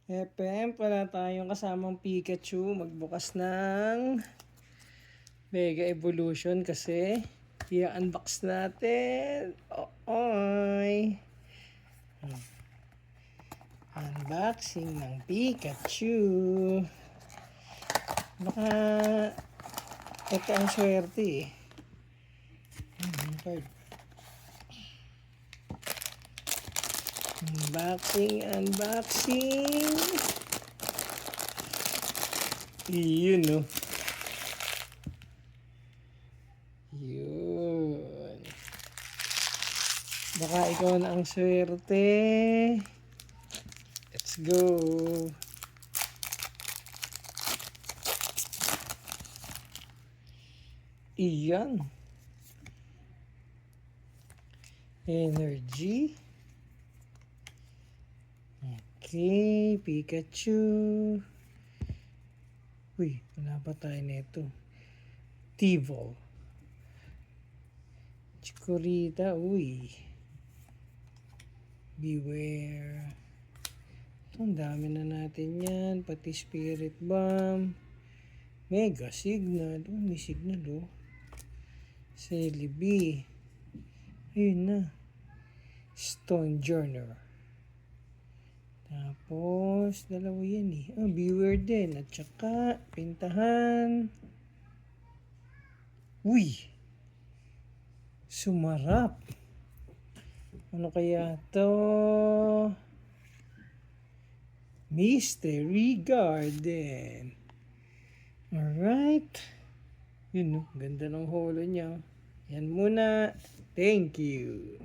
FM, wala tayong kasamang Pikachu. Magbukas ng Mega Evolution kasi i-unbox natin. Oy! Unboxing ng Pikachu. Baka ito ang swerte eh. Card. Unboxing. Yun, no? Yun. Baka ikaw na ang swerte. Let's go. Iyan. Energy. Okay, Pikachu. Uy, wala pa tayo nito. T-Vol. Chikorita, uy. Beware. Ito, ang dami na natin yan. Pati Spirit Bomb. Mega Signal. Oh, may signal, oh. Celebi. Ayun na. Stone Journal. Tapos, dalawa yan eh. Ah, Beware din. At saka, Pintahan. Uy! Sumarap. Ano kaya to? Mystery Garden. Alright. Yun, no? Ganda ng holo niya. Yan muna. Thank you.